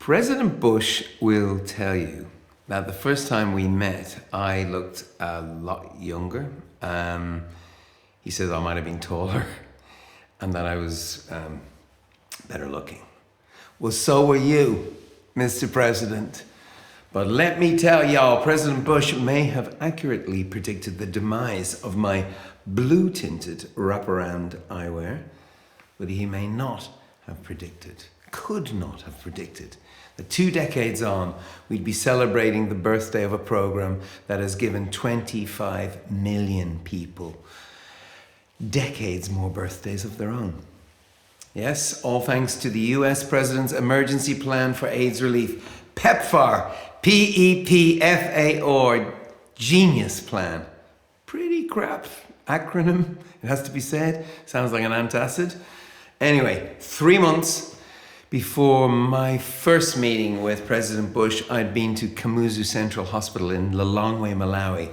President Bush will tell you that the first time we met, I looked a lot younger. He said I might have been taller and that I was better looking. Well, so were you, Mr. President. But let me tell y'all, President Bush may have accurately predicted the demise of my blue-tinted wraparound eyewear, but he may not have predicted, could not have predicted, that 2 decades on, we'd be celebrating the birthday of a program that has given 25 million people decades more birthdays of their own. Yes, all thanks to the US President's Emergency Plan for AIDS Relief, PEPFAR, PEPFAR, genius plan. Pretty crap acronym, it has to be said. Sounds like an antacid. Anyway, 3 months before my first meeting with President Bush, I'd been to Kamuzu Central Hospital in Lilongwe, Malawi.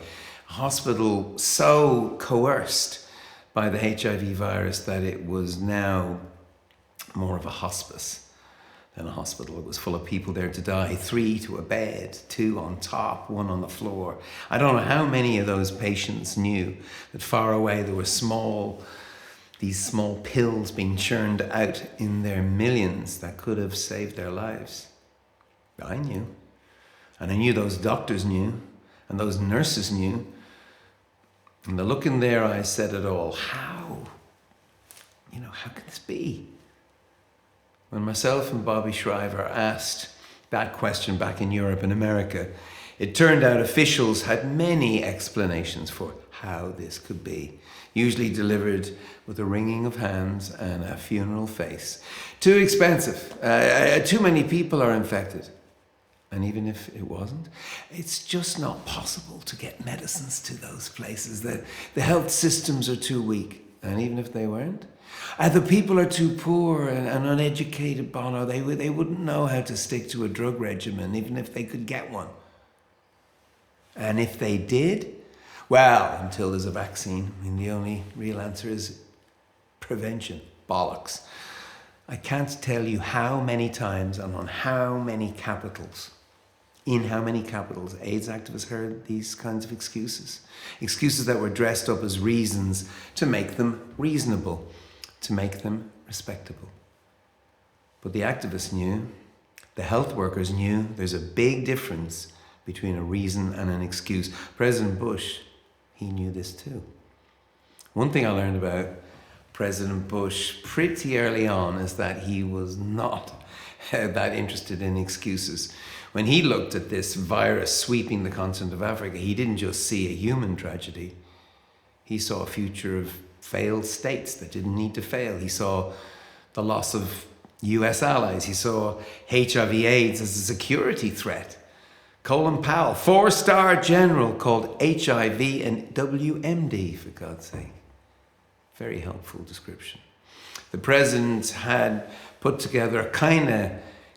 A hospital so coerced by the HIV virus that it was now more of a hospice than a hospital. It was full of people there to die. 3 to a bed, 2 on top, 1 on the floor. I don't know how many of those patients knew that far away there were these small pills being churned out in their millions that could have saved their lives. I knew. And I knew those doctors knew, and those nurses knew. And the look in their eyes said it all. How? How can this be? When myself and Bobby Shriver asked that question back in Europe and America, it turned out officials had many explanations for how this could be, usually delivered with a wringing of hands and a funeral face. Too expensive. Too many people are infected. And even if it wasn't, it's just not possible to get medicines to those places. The health systems are too weak. And even if they weren't, the people are too poor and uneducated, Bono. They wouldn't know how to stick to a drug regimen, even if they could get one. And if they did, well, until there's a vaccine, the only real answer is prevention. Bollocks. I can't tell you how many times and on how many capitals, in how many capitals, AIDS activists heard these kinds of excuses. Excuses that were dressed up as reasons to make them reasonable, to make them respectable. But the activists knew, the health workers knew, there's a big difference between a reason and an excuse. President Bush, he knew this too. One thing I learned about President Bush pretty early on is that he was not that interested in excuses. When he looked at this virus sweeping the continent of Africa, he didn't just see a human tragedy. He saw a future of failed states that didn't need to fail. He saw the loss of US allies. He saw HIV/AIDS as a security threat. Colin Powell, 4-star general, called HIV and WMD, for God's sake. Very helpful description. The president had put together a kind of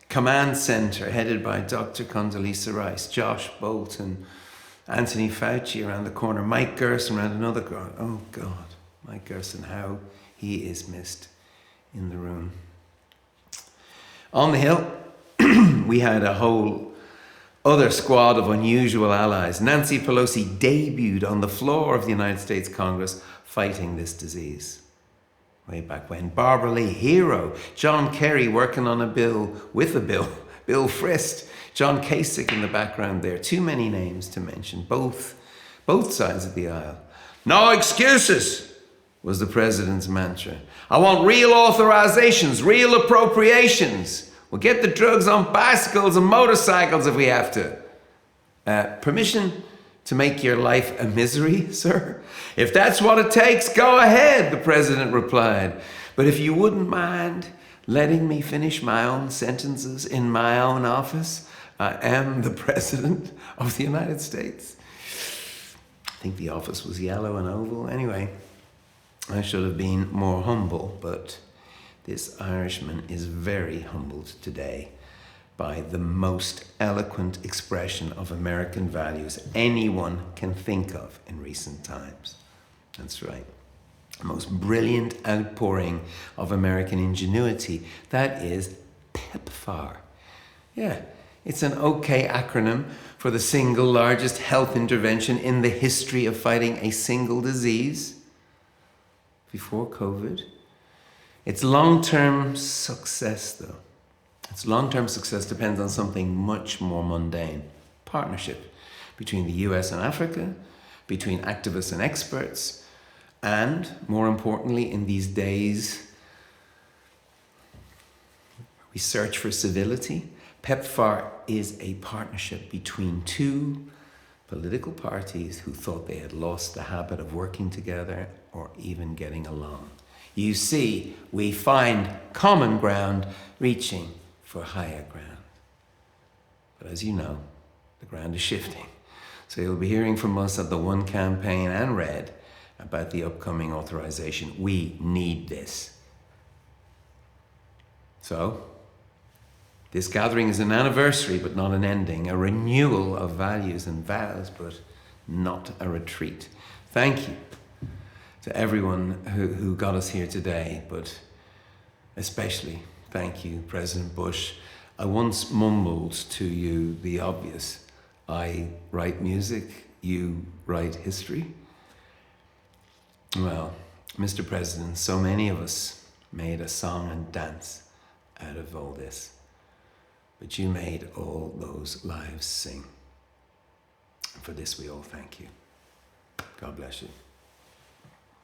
command center headed by Dr. Condoleezza Rice, Josh Bolton, Anthony Fauci around the corner, Mike Gerson around another corner. Oh God, Mike Gerson, how he is missed in the room. On the Hill, we had a whole other squad of unusual allies. Nancy Pelosi debuted on the floor of the United States Congress fighting this disease. Way back when. Barbara Lee, hero. John Kerry working on a bill, with a bill. Bill Frist. John Kasich in the background there. Too many names to mention. Both sides of the aisle. No excuses, was the president's mantra. I want real authorizations, real appropriations. We'll get the drugs on bicycles and motorcycles if we have to. Permission to make your life a misery, sir? If that's what it takes, go ahead, the president replied. But if you wouldn't mind letting me finish my own sentences in my own office, I am the president of the United States. I think the office was yellow and oval. Anyway, I should have been more humble, but this Irishman is very humbled today by the most eloquent expression of American values anyone can think of in recent times. That's right. The most brilliant outpouring of American ingenuity. That is PEPFAR. Yeah, it's an okay acronym for the single largest health intervention in the history of fighting a single disease before COVID. Its long-term success, though, its long-term success depends on something much more mundane. Partnership between the US and Africa, between activists and experts, and, more importantly, in these days, we search for civility. PEPFAR is a partnership between two political parties who thought they had lost the habit of working together or even getting along. You see, we find common ground reaching for higher ground. But as you know, the ground is shifting. So you'll be hearing from us at the One Campaign and Red about the upcoming authorization. We need this. So, this gathering is an anniversary, but not an ending, a renewal of values and vows, but not a retreat. Thank you to everyone who got us here today, but especially thank you, President Bush. I once mumbled to you the obvious. I write music, you write history. Well, Mr. President, so many of us made a song and dance out of all this. But you made all those lives sing. And for this we all thank you. God bless you.